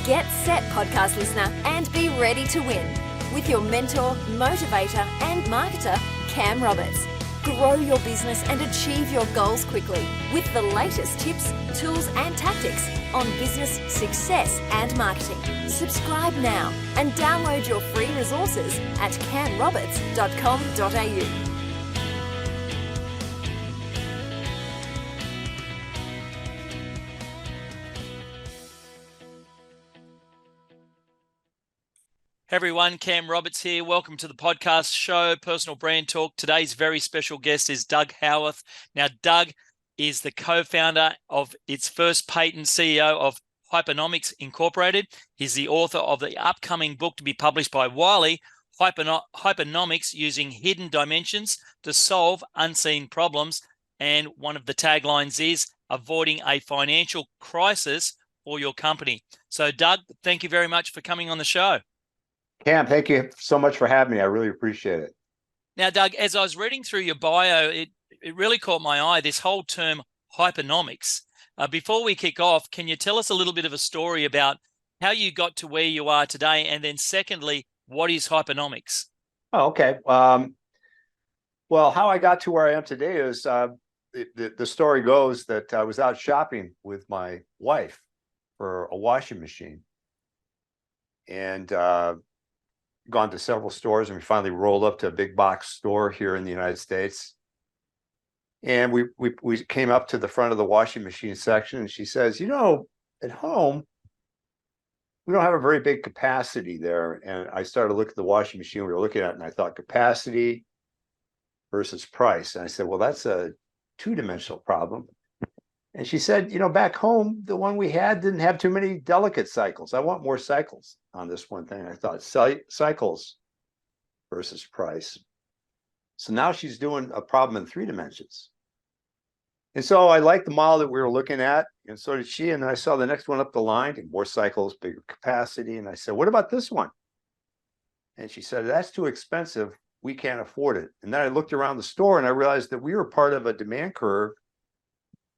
Get set, podcast listener, and be ready to win with your mentor, motivator, and marketer, Cam Roberts. Grow your business and achieve your goals quickly with the latest tips, tools, and tactics on business, success, and marketing. Subscribe now and download your free resources at camroberts.com.au. Hey everyone, Cam Roberts here. Welcome to the podcast show, Personal Brand Talk. Today's very special guest is Doug Howarth. Now, Doug is the co-founder of its first patent, CEO of Hypernomics Incorporated. He's the author of the upcoming book to be published by Wiley, Hypernomics using Hidden Dimensions to solve unseen problems. And one of the taglines is avoiding a financial crisis for your company. So, Doug, thank you very much for coming on the show. Cam, thank you so much for having me. I really appreciate it. Now, Doug, as I was reading through your bio, it really caught my eye, this whole term hypernomics. Before we kick off, can you tell us a little bit of a story about how you got to where you are today? And then secondly, what is hypernomics? Oh, okay. Well, how I got to where I am today is the story goes that I was out shopping with my wife for a washing machine. And gone to several stores, and we finally rolled up to a big box store here in the United States. And we came up to the front of the washing machine section, and she says, you know, at home, we don't have a very big capacity there. And I started to look at the washing machine we were looking at, and I thought capacity versus price. And I said, well, that's a two-dimensional problem. And she said, you know, back home, the one we had didn't have too many delicate cycles. I want more cycles on this one thing. I thought cycles versus price. So now she's doing a problem in 3 dimensions. And so I liked the model that we were looking at, and so did she. And then I saw the next one up the line, and more cycles, bigger capacity. And I said, what about this one? And she said, that's too expensive. We can't afford it. And then I looked around the store, and I realized that we were part of a demand curve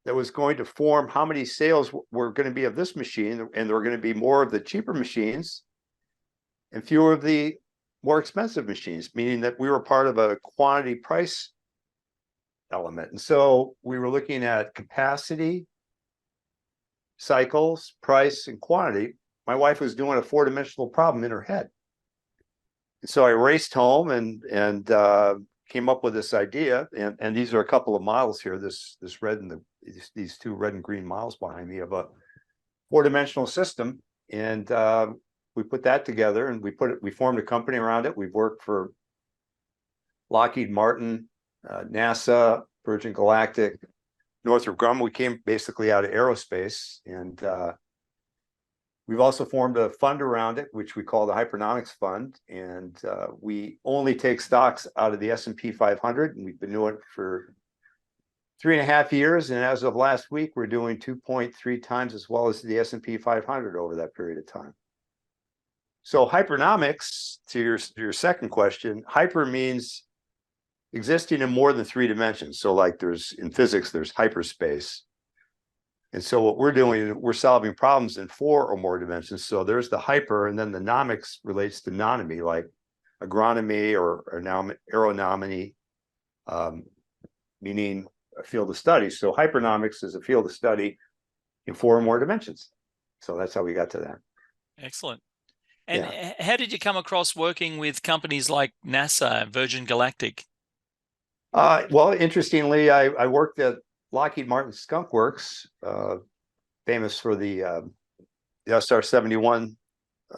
that was going to form how many sales were going to be of this machine, and there were going to be more of the cheaper machines and fewer of the more expensive machines, meaning that we were part of a quantity price element. And so we were looking at capacity, cycles, price, and quantity. My wife was doing a 4-dimensional problem in her head. And so I raced home and came up with this idea, and these are a couple of models here. This red and these 2 red and green models behind me of a 4-dimensional system, and we put that together, and we formed a company around it. We've worked for Lockheed Martin, NASA, Virgin Galactic, Northrop Grumman. We came basically out of aerospace, and we've also formed a fund around it, which we call the Hypernomics Fund, and we only take stocks out of the S&P 500, and we've been doing it for 3.5 years. And as of last week, we're doing 2.3 times as well as the S&P 500 over that period of time. So hypernomics, to your second question, hyper means existing in more than 3 dimensions. So like in physics, there's hyperspace. And so what we're doing, we're solving problems in 4 or more dimensions. So there's the hyper, and then the nomics relates to nonomy, like agronomy or aeronomy, meaning a field of study. So hypernomics is a field of study in 4 or more dimensions. So that's how we got to that. Excellent. And how did you come across working with companies like NASA and Virgin Galactic? Well, interestingly, I worked at Lockheed Martin Skunk Works, famous for the SR-71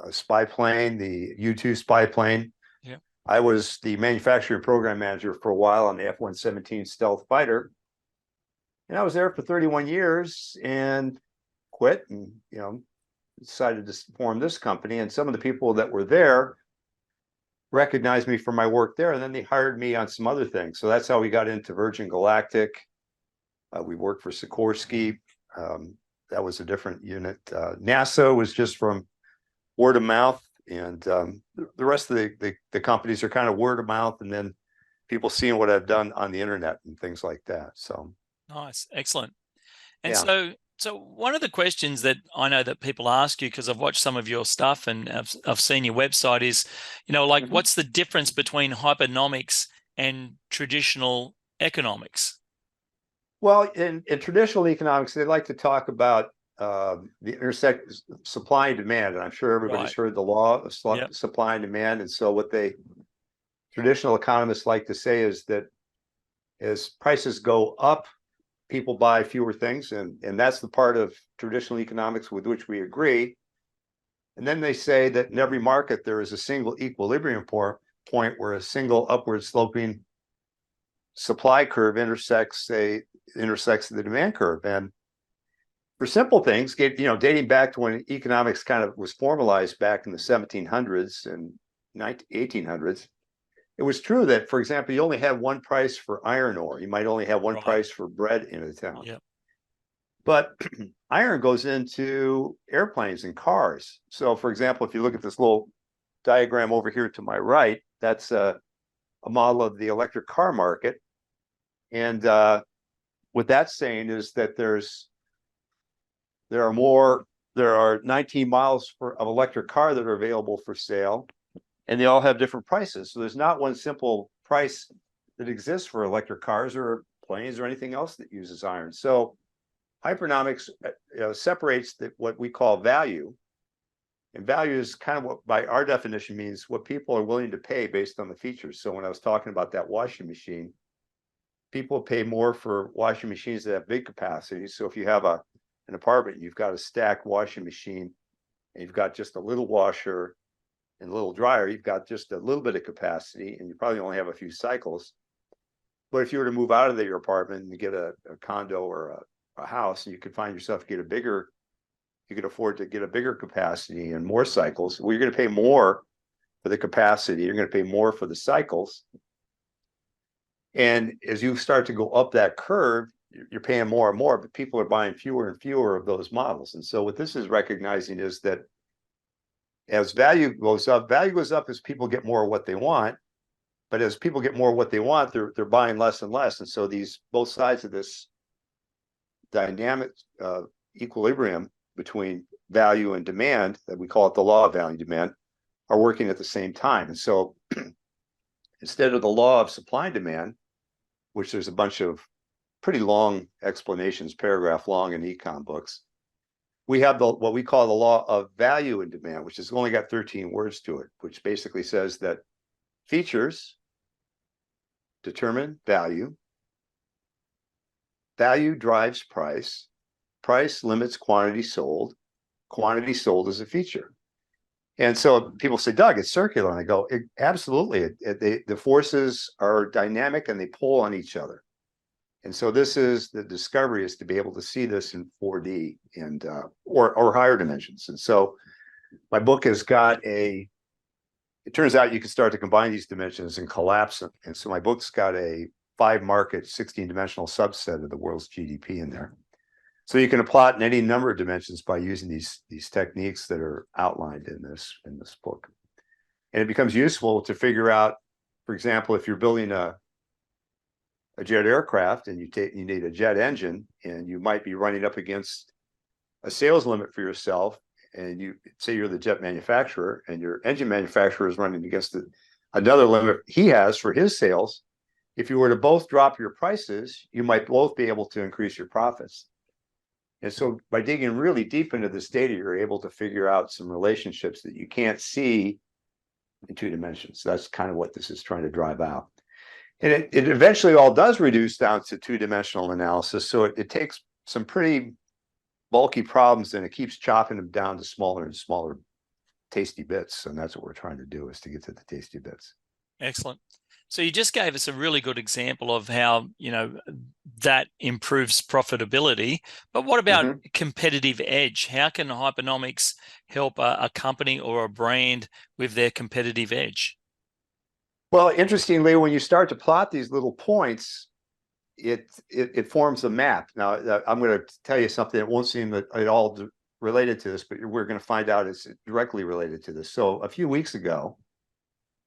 spy plane, the U-2 spy plane. Yeah. I was the manufacturing program manager for a while on the F-117 stealth fighter. And I was there for 31 years and quit, and decided to form this company. And some of the people that were there recognized me for my work there, and then they hired me on some other things. So that's how we got into Virgin Galactic. We worked for Sikorsky. That was a different unit. NASA was just from word of mouth, and the rest of the companies are kind of word of mouth, and then people seeing what I've done on the internet and things like that. So nice, excellent. And so So one of the questions that I know that people ask you, because I've watched some of your stuff and I've seen your website, is, like, what's the difference between hypernomics and traditional economics? Well, in traditional economics, they like to talk about the intersect supply and demand, and I'm sure everybody's Right. heard the law of Yep. supply and demand. And so, what traditional economists like to say is that as prices go up, people buy fewer things, and that's the part of traditional economics with which we agree. And then they say that in every market there is a single equilibrium point where a single upward sloping supply curve intersects the demand curve. And for simple things, dating back to when economics kind of was formalized back in the 1700s and 1800s, it was true that, for example, you only had one price for iron ore. You might only have one Right. price for bread in a town. Yep. But iron goes into airplanes and cars. So, for example, if you look at this little diagram over here to my right, that's a model of the electric car market. And what that's saying is that there are 19 miles of electric car that are available for sale, and they all have different prices. So there's not one simple price that exists for electric cars or planes or anything else that uses iron. So hypernomics separates what we call value. And value is kind of what, by our definition, means what people are willing to pay based on the features. So when I was talking about that washing machine, people pay more for washing machines that have big capacity. So if you have an apartment, you've got a stacked washing machine, and you've got just a little washer and a little dryer, you've got just a little bit of capacity, and you probably only have a few cycles. But if you were to move out of your apartment and get a condo or a house, and you could find yourself you could afford to get a bigger capacity and more cycles, well, you're going to pay more for the capacity, you're going to pay more for the cycles. And as you start to go up that curve, you're paying more and more, but people are buying fewer and fewer of those models. And so what this is recognizing is that as value goes up as people get more of what they want. But as people get more of what they want, they're buying less and less. And so both sides of this dynamic equilibrium between value and demand, that we call it the law of value and demand, are working at the same time. And so instead of the law of supply and demand, which there's a bunch of pretty long explanations, paragraph long in econ books, we have what we call the law of value and demand, which has only got 13 words to it, which basically says that features determine value, value drives price, price limits quantity sold is a feature. And so people say, Doug, it's circular. And I go, absolutely. The forces are dynamic and they pull on each other. And so this is the discovery, is to be able to see this in 4D and or higher dimensions. And so my book has got it turns out you can start to combine these dimensions and collapse them. And so my book's got a 5-market, 16-dimensional subset of the world's GDP in there. So you can plot in any number of dimensions by using these techniques that are outlined in this book. And it becomes useful to figure out, for example, if you're building a jet aircraft and you need a jet engine, and you might be running up against a sales limit for yourself, and you say you're the jet manufacturer and your engine manufacturer is running against another limit he has for his sales. If you were to both drop your prices, you might both be able to increase your profits. And so by digging really deep into this data, you're able to figure out some relationships that you can't see in 2 dimensions. That's kind of what this is trying to drive out. And it eventually all does reduce down to 2-dimensional analysis. So it takes some pretty bulky problems and it keeps chopping them down to smaller and smaller tasty bits. And that's what we're trying to do, is to get to the tasty bits. Excellent. So you just gave us a really good example of how, that improves profitability. But what about competitive edge? How can hypernomics help a company or a brand with their competitive edge? Well, interestingly, when you start to plot these little points, it forms a map. Now, I'm going to tell you something that won't seem at all related to this, but we're going to find out it's directly related to this. So a few weeks ago,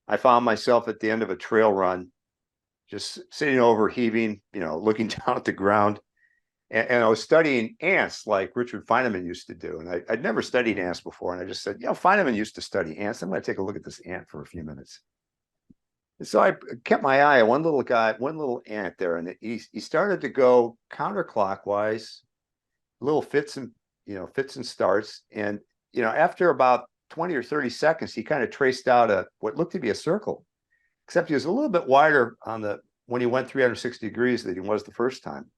I found myself at the end of a trail run, just sitting over, heaving, looking down at the ground. And I was studying ants like Richard Feynman used to do. And I'd never studied ants before. And I just said, Feynman used to study ants. I'm going to take a look at this ant for a few minutes. And so I kept my eye on one little ant there. And he started to go counterclockwise, little fits and starts. And, after about 20 or 30 seconds, he kind of traced out what looked to be a circle, except he was a little bit wider when he went 360 degrees than he was the first time.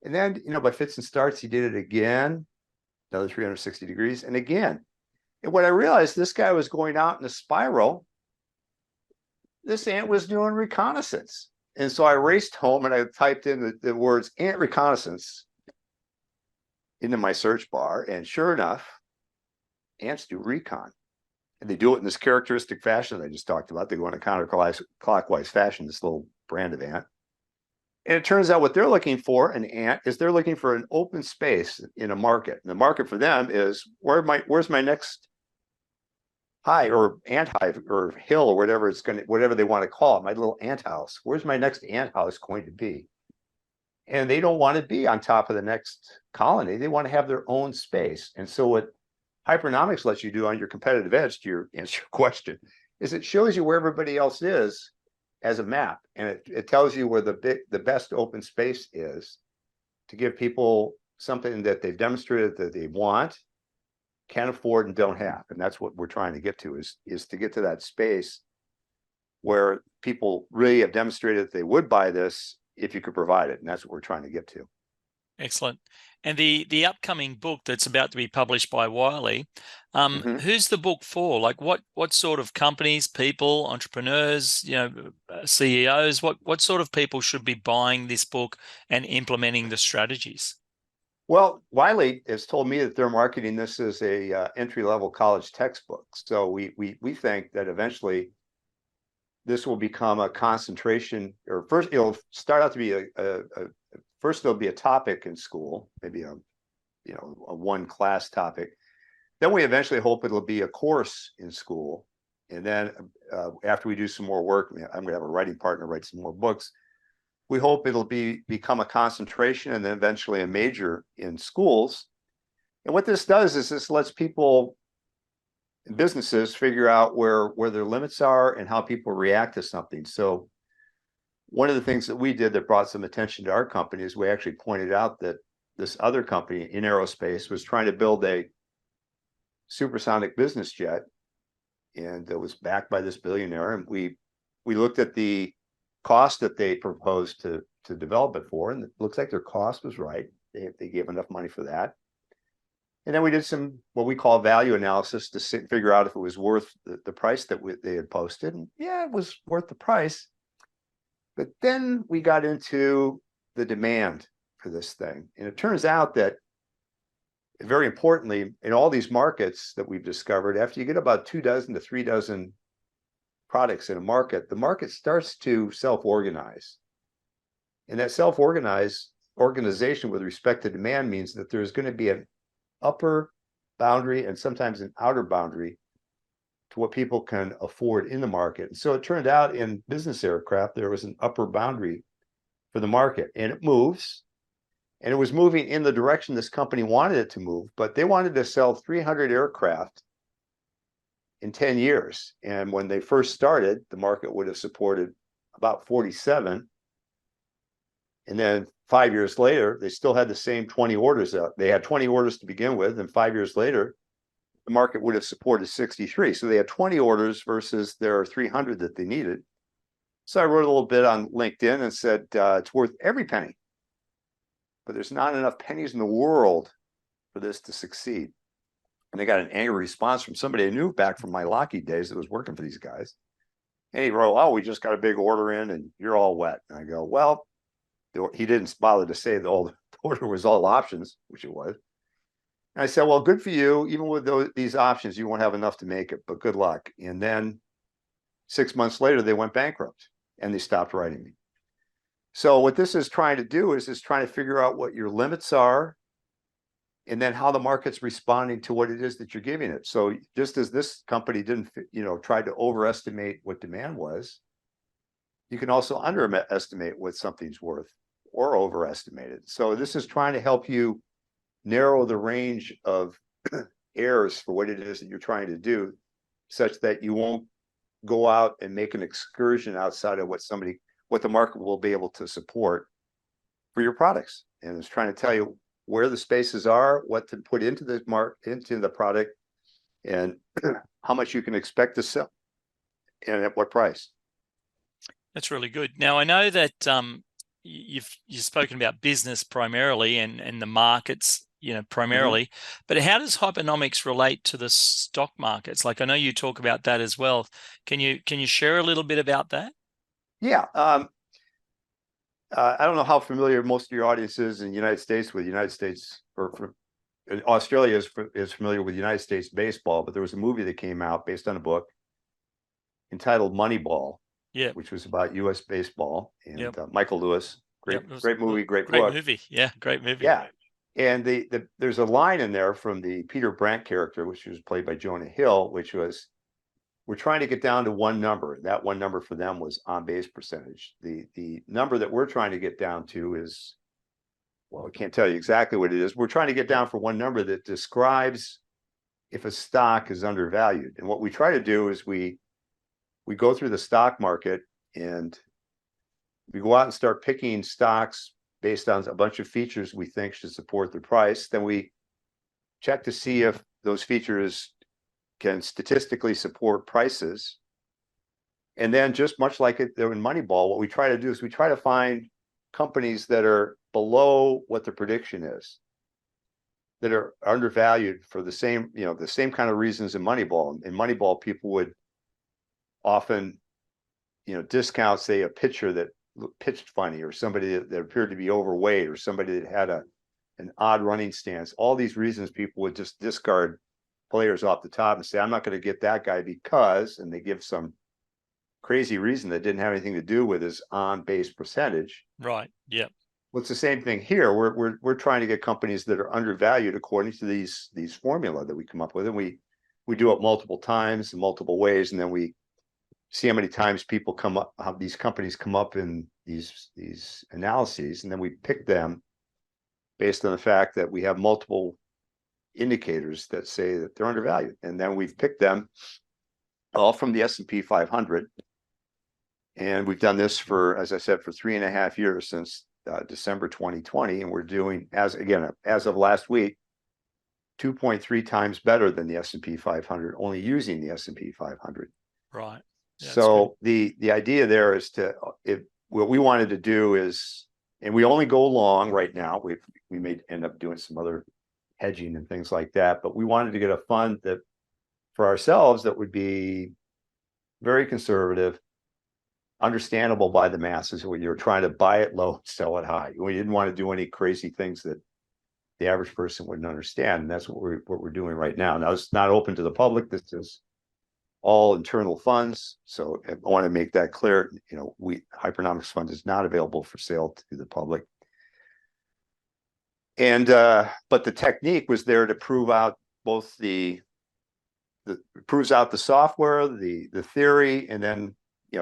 And then, by fits and starts, he did it again, another 360 degrees, and again. And when I realized this guy was going out in a spiral, this ant was doing reconnaissance. And so I raced home and I typed in the words ant reconnaissance into my search bar. And sure enough, ants do recon. And they do it in this characteristic fashion that I just talked about. They go in a counterclockwise fashion, this little brand of ant. And it turns out what they're looking for, an ant, is they're looking for an open space in a market. And the market for them is where's my next hive or ant hive or hill or whatever they want to call it, my little ant house. Where's my next ant house going to be? And they don't want to be on top of the next colony. They want to have their own space. And so what Hypernomics lets you do on your competitive edge, to answer your question, is it shows you where everybody else is as a map, and it tells you where the best open space is to give people something that they've demonstrated that they want, can afford, and don't have. And that's what we're trying to get to, is to get to that space where people really have demonstrated that they would buy this if you could provide it. And that's what we're trying to get to. Excellent. And the upcoming book that's about to be published by Wiley, who's the book for? Like what sort of companies, people, entrepreneurs, CEOs, what sort of people should be buying this book and implementing the strategies? Well, Wiley has told me that they're marketing this as a entry-level college textbook. So we think that eventually this will become a concentration, or first it'll start out to be first there'll be a topic in school, maybe a one class topic. Then we eventually hope it'll be a course in school. And then after we do some more work, I'm gonna have a writing partner write some more books. We hope it'll become a concentration and then eventually a major in schools. And what this does is this lets people and businesses figure out where their limits are and how people react to something. So one of the things that we did that brought some attention to our company is we actually pointed out that this other company in aerospace was trying to build a supersonic business jet, and it was backed by this billionaire. And we looked at the cost that they proposed to develop it for, and it looks like their cost was right. They gave enough money for that. And then we did some what we call value analysis to figure out if it was worth the price that they had posted. And yeah, it was worth the price. But then we got into the demand for this thing. And it turns out that, very importantly, in all these markets that we've discovered, after you get about 2 dozen to 3 dozen products in a market, the market starts to self-organize. And that organization with respect to demand means that there's going to be an upper boundary and sometimes an outer boundary to what people can afford in the market. And so it turned out in business aircraft, there was an upper boundary for the market, and it moves. And it was moving in the direction this company wanted it to move, but they wanted to sell 300 aircraft in 10 years. And when they first started, the market would have supported about 47. And then 5 years later, they still had the same 20 orders out. They had 20 orders to begin with, and 5 years later, the market would have supported 63. So they had 20 orders versus their 300 that they needed. So I wrote a little bit on LinkedIn and said, it's worth every penny, but there's not enough pennies in the world for this to succeed. And they got an angry response from somebody I knew back from my Lockheed days that was working for these guys. And he wrote, oh, we just got a big order in and you're all wet. And I go, well, he didn't bother to say that all the order was all options, which it was. And I said, well, good for you. Even with these options, you won't have enough to make it, but good luck. And then 6 months later, they went bankrupt and they stopped writing me. So what this is trying to do is trying to figure out what your limits are and then how the market's responding to what it is that you're giving it. So just as this company didn't, try to overestimate what demand was, you can also underestimate what something's worth. or overestimated. So this is trying to help you narrow the range of errors for what it is that you're trying to do, such that you won't go out and make an excursion outside of what the market will be able to support for your products. And it's trying to tell you where the spaces are, what to put into the product, and how much you can expect to sell and at what price. That's really good. Now, I know that you've spoken about business primarily and the markets, primarily, but how does Hypernomics relate to the stock markets? Like, I know you talk about that as well. Can you share a little bit about that? Yeah. I don't know how familiar most of your audience is in the United States with United States, or Australia is familiar with United States baseball, but there was a movie that came out based on a book entitled Moneyball, which was about U.S. baseball, and Michael Lewis, great movie, great book. Great movie. Yeah, great movie. Yeah. And there's a line in there from the Peter Brandt character, which was played by Jonah Hill, which was, we're trying to get down to one number. That one number for them was on base percentage. The number that we're trying to get down to is, well, I can't tell you exactly what it is. We're trying to get down for one number that describes if a stock is undervalued. And what we try to do is we go through the stock market and we go out and start picking stocks based on a bunch of features we think should support the price. Then we check to see if those features can statistically support prices. And then, just much like it there in Moneyball, what we try to do is we try to find companies that are below what the prediction is, that are undervalued for the same kind of reasons in Moneyball. In Moneyball, people would often, discount, say, a pitcher that pitched funny, or somebody that appeared to be overweight, or somebody that had an odd running stance. All these reasons, people would just discard players off the top and say, I'm not going to get that guy because, and they give some crazy reason that didn't have anything to do with his on base percentage. Right. Yeah. Well, it's the same thing here. We're trying to get companies that are undervalued according to these formula that we come up with, and we do it multiple times in multiple ways, and then we see how many times people come up, how these companies come up in these analyses, and then we pick them based on the fact that we have multiple indicators that say that they're undervalued. And then we've picked them all from the S&P 500. And we've done this for, as I said, for 3.5 years, since December 2020. And we're doing, as of last week, 2.3 times better than the S&P 500, only using the S&P 500. Right. Yeah, so the idea there is what we wanted to do is, and we only go long right now. We may end up doing some other hedging and things like that, but we wanted to get a fund that for ourselves that would be very conservative, understandable by the masses, when you're trying to buy it low, sell it high. We didn't want to do any crazy things that the average person wouldn't understand. And that's what we're doing right now. Now, it's not open to the public. This is all internal funds. So I want to make that clear. Hypernomics Fund is not available for sale to the public. And but the technique was there to prove out both proves out the software, the theory, and then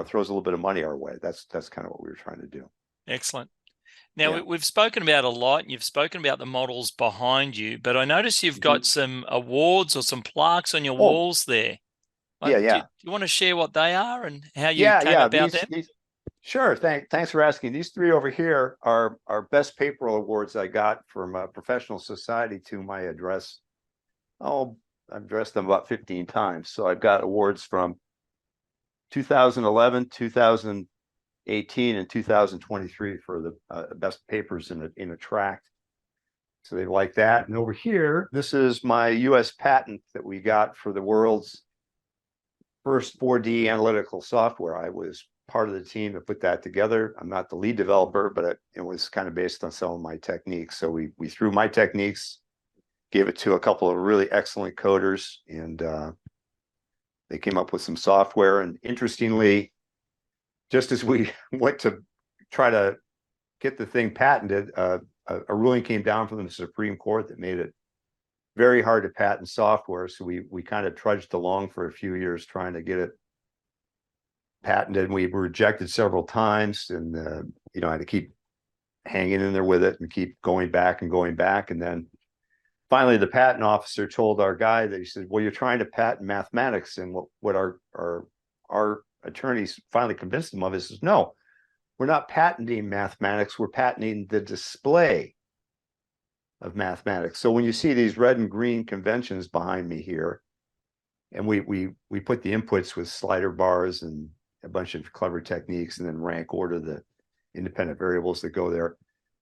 throws a little bit of money our way. That's kind of what we were trying to do. Excellent. Now, we've spoken about a lot, and you've spoken about the models behind you, but I notice you've got some awards or some plaques on your walls there. Do you want to share what they are and how you came about them? Sure. Thanks for asking. These three over here are best paper awards I got from a professional society to my address. I've addressed them about 15 times. So I've got awards from 2011, 2018, and 2023 for the best papers in a tract. So they like that. And over here, this is my U.S. patent that we got for the world's first 4D analytical software. I was part of the team that put that together. I'm not the lead developer, but it was kind of based on some of my techniques. So we threw my techniques, gave it to a couple of really excellent coders, and they came up with some software. And interestingly, just as we went to try to get the thing patented, a ruling came down from the Supreme Court that made it very hard to patent software. So we kind of trudged along for a few years trying to get it patented. We were rejected several times, and I had to keep hanging in there with it and keep going back and going back. And then finally, the patent officer told our guy that he said, well, you're trying to patent mathematics. And what our attorneys finally convinced him of is, no, we're not patenting mathematics. We're patenting the display of mathematics. So when you see these red and green conventions behind me here, and we put the inputs with slider bars and a bunch of clever techniques, and then rank order the independent variables that go there.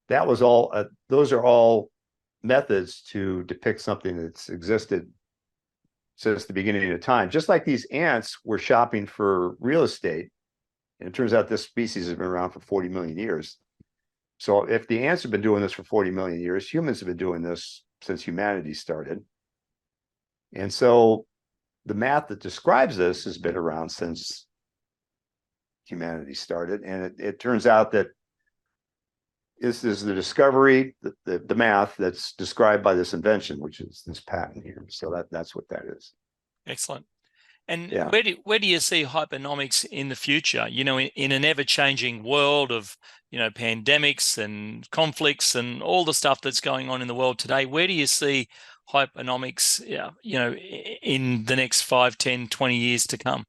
That was all. Those are all methods to depict something that's existed since the beginning of time. Just like these ants were shopping for real estate, and it turns out this species has been around for 40 million years. So if the ants have been doing this for 40 million years, humans have been doing this since humanity started. And so the math that describes this has been around since humanity started. And it turns out that this is the discovery, the math that's described by this invention, which is this patent here. So that's what that is. Excellent. And yeah. where do you see hypernomics in the future? You know, in an ever-changing world of, you know, pandemics and conflicts and all the stuff that's going on in the world today, where do you see hypernomics, you know, in the next 5, 10, 20 years to come?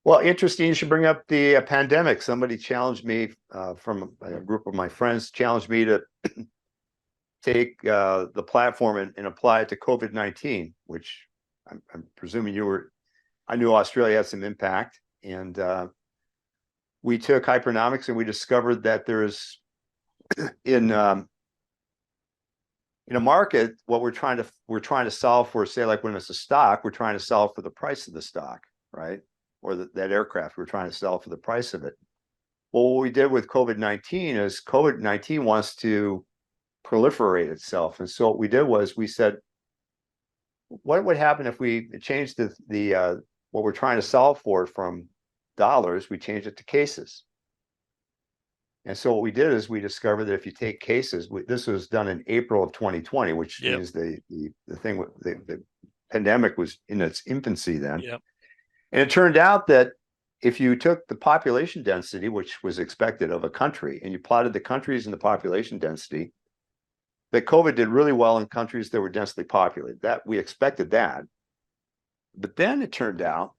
Well, interesting. You should bring up the pandemic. Somebody challenged me from a group of my friends, challenged me to take the platform and apply it to COVID-19, which I'm presuming I knew Australia had some impact. And we took hypernomics and we discovered that there's in a market, what we're trying to solve for, say, like when it's a stock, we're trying to solve for the price of the stock, right? Or that aircraft, we're trying to sell for the price of it. Well, what we did with COVID-19 is COVID-19 wants to proliferate itself. And so what we did was we said, what would happen if we changed the what we're trying to solve for from dollars, we changed it to cases. And so what we did is we discovered that if you take cases, this was done in April of 2020, which means the thing with the pandemic was in its infancy then. Yep. And it turned out that if you took the population density, which was expected of a country, and you plotted the countries and the population density, that COVID did really well in countries that were densely populated. That we expected that. But then it turned out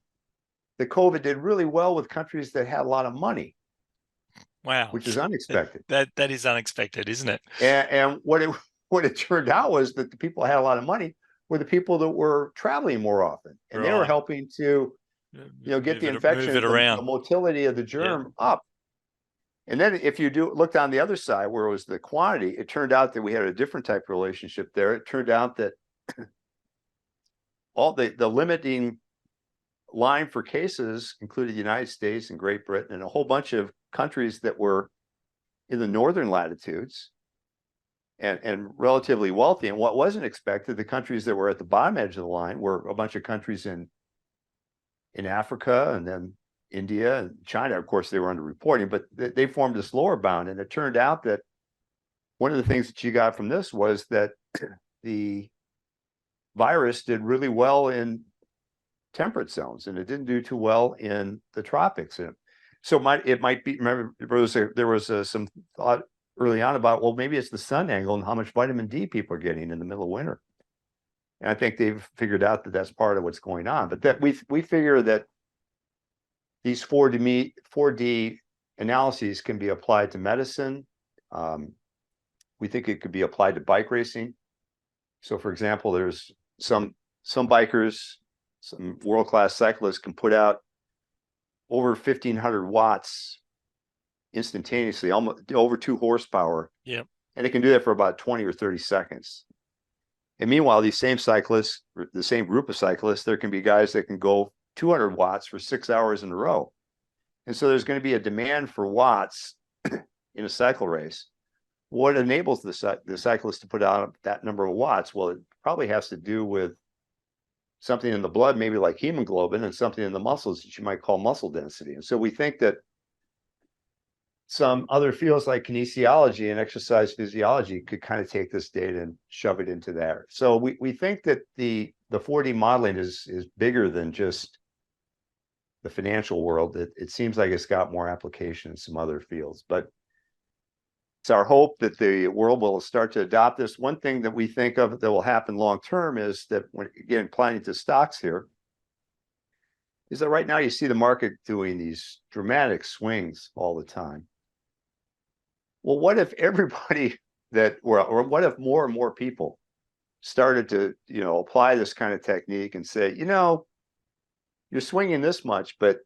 that COVID did really well with countries that had a lot of money. Wow. Which is unexpected. That is unexpected, isn't it? And what it turned out was that the people that had a lot of money were the people that were traveling more often. And they were helping to get the infection, the motility of the germ up. And then if you looked on the other side where it was the quantity, it turned out that we had a different type of relationship there. It turned out that all the limiting line for cases included the United States and Great Britain and a whole bunch of countries that were in the northern latitudes and relatively wealthy. And what wasn't expected, the countries that were at the bottom edge of the line were a bunch of countries in Africa and then India and China. Of course, they were underreporting, but they formed this lower bound. And it turned out that one of the things that you got from this was that the virus did really well in temperate zones, and it didn't do too well in the tropics. So it might be. Remember, there was some thought early on about, well, maybe it's the sun angle and how much vitamin D people are getting in the middle of winter. And I think they've figured out that that's part of what's going on. But that we figure that these 4D analyses can be applied to medicine. We think it could be applied to bike racing. So, for example, there's some bikers. Some world-class cyclists can put out over 1,500 watts instantaneously, almost over 2 horsepower. Yeah. And it can do that for about 20 or 30 seconds. And meanwhile, these same cyclists, the same group of cyclists, there can be guys that can go 200 watts for 6 hours in a row. And so there's going to be a demand for watts in a cycle race. What enables the cyclist to put out that number of watts? Well, it probably has to do with something in the blood, maybe like hemoglobin, and something in the muscles that you might call muscle density. And so we think that some other fields like kinesiology and exercise physiology could kind of take this data and shove it into there. So we think that the 4D modeling is bigger than just the financial world. It seems like it's got more application in some other fields. But It's our hope that the world will start to adopt this. One thing that we think of that will happen long term is that, when again applying to stocks here, is that right now you see the market doing these dramatic swings all the time. Well, what if everybody or what if more and more people started to, apply this kind of technique and say, you're swinging this much, but,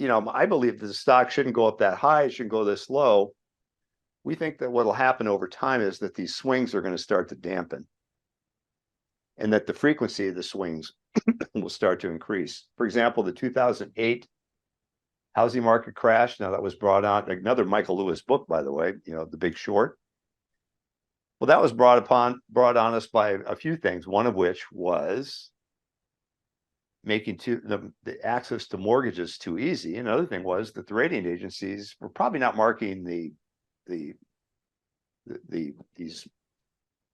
I believe that the stock shouldn't go up that high, it shouldn't go this low. We think that what will happen over time is that these swings are going to start to dampen, and that the frequency of the swings will start to increase. For example, the 2008 housing market crash. Now, that was brought on, another Michael Lewis book, by the way, The Big Short. Well, that was brought on us by a few things, one of which was making the access to mortgages too easy. Another thing was that the rating agencies were probably not marking these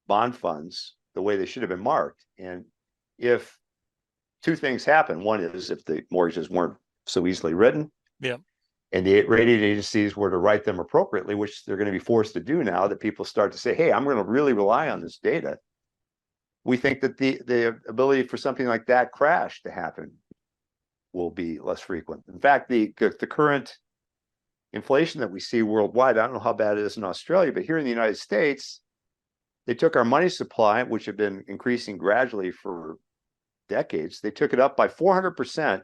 bond funds the way they should have been marked. And if two things happen, one is if the mortgages weren't so easily written, and the rating agencies were to write them appropriately, which they're going to be forced to do now that people start to say, hey, I'm going to really rely on this data. We think that the ability for something like that crash to happen will be less frequent. In fact, the current inflation that we see worldwide, I don't know how bad it is in Australia, but here in the United States, they took our money supply, which had been increasing gradually for decades. They took it up by 400%.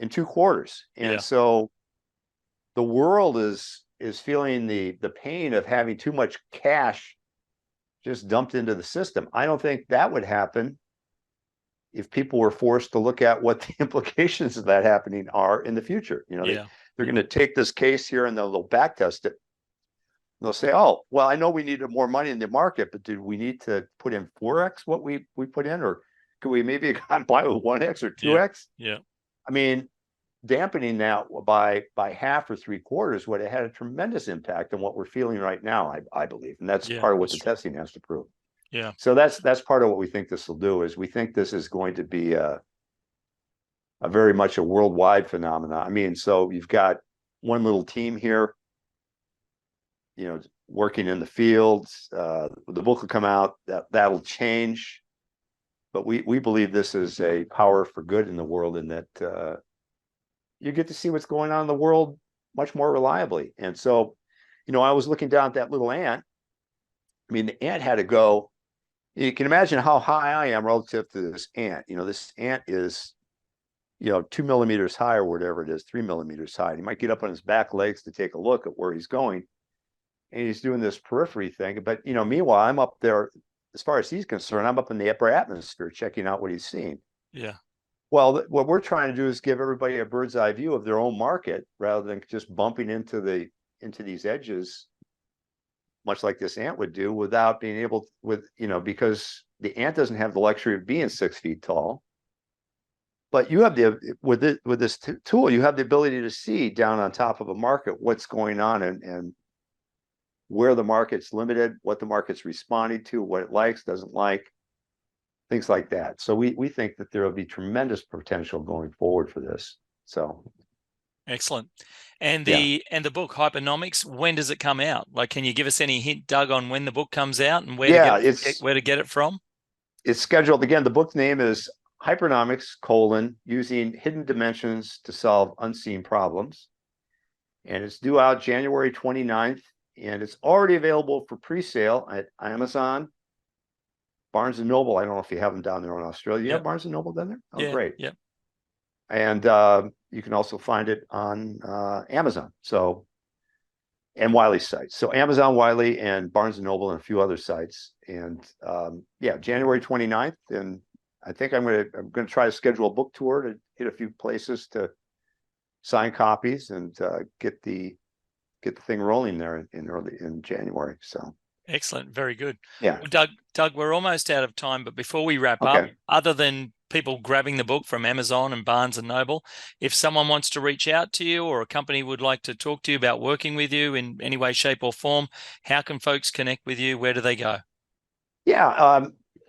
In 2 quarters. And so the world is feeling the pain of having too much cash just dumped into the system. I don't think that would happen if people were forced to look at what the implications of that happening are in the future. They're going to take this case here and they'll back test it. They'll say, oh, well, I know we needed more money in the market, but did we need to put in 4x what we put in, or could we maybe have gotten by with 1x or 2x? I mean, dampening that by half or 3/4 would have had a tremendous impact on what we're feeling right now, I believe. And that's part of what the testing has to prove. So that's part of what we think this will do, is we think this is going to be a very much a worldwide phenomenon. I mean, so you've got one little team here, working in the fields. The book will come out, that'll change. But we believe this is a power for good in the world, and that you get to see what's going on in the world much more reliably. And so, I was looking down at that little ant. I mean, the ant had to go. You can imagine how high I am relative to this ant. This ant is, 2 millimeters high or whatever it is, 3 millimeters high. He might get up on his back legs to take a look at where he's going. And he's doing this periphery thing. But, meanwhile, I'm up there, as far as he's concerned, I'm up in the upper atmosphere checking out what he's seeing. Well, what we're trying to do is give everybody a bird's eye view of their own market, rather than just bumping into these edges, much like this ant would do, without being able because the ant doesn't have the luxury of being 6 feet tall. But you have with this tool, you have the ability to see down on top of a market what's going on, and where the market's limited, what the market's responding to, what it likes, doesn't like, things like that. So we think that there will be tremendous potential going forward for this. So excellent. And the book Hypernomics, when does it come out? Like, can you give us any hint, Doug, on when the book comes out and where to get it from? It's scheduled, again, the book name is Hypernomics: Using Hidden Dimensions to Solve Unseen Problems. And it's due out January 29th, and it's already available for pre-sale at Amazon, Barnes & Noble. I don't know if you have them down there in Australia. You have Barnes & Noble down there? Oh, great. And you can also find it on Amazon. So, and Wiley's sites. So Amazon, Wiley, and Barnes & Noble, and a few other sites. And January 29th. And I think I'm gonna try to schedule a book tour to hit a few places to sign copies and get the thing rolling there in January. So excellent, very good. Yeah, well, Doug, we're almost out of time, but before we wrap up, other than people grabbing the book from Amazon and Barnes and Noble, if someone wants to reach out to you, or a company would like to talk to you about working with you in any way, shape, or form, how can folks connect with you? Where do they go?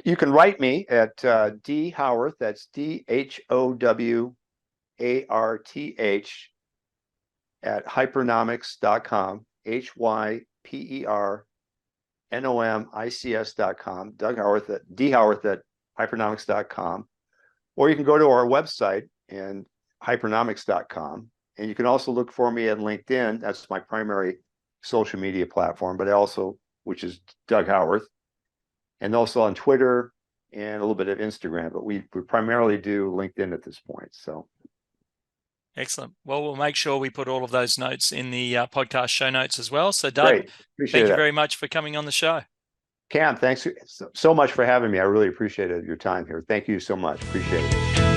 You can write me at D Howarth. That's DHOWARTH at hypernomics.com, HYPERNOMICS.com, Doug Howarth at dhowarth@hypernomics.com, or you can go to our website and hypernomics.com. And you can also look for me at LinkedIn. That's my primary social media platform, but which is Doug Howarth, and also on Twitter and a little bit of Instagram, but we primarily do LinkedIn at this point. So excellent. Well, we'll make sure we put all of those notes in the podcast show notes as well. So Doug, great. Appreciate thank you that. very much for coming on the show. Cam, thanks so much for having me. I really appreciated your time here. Thank you so much. Appreciate it.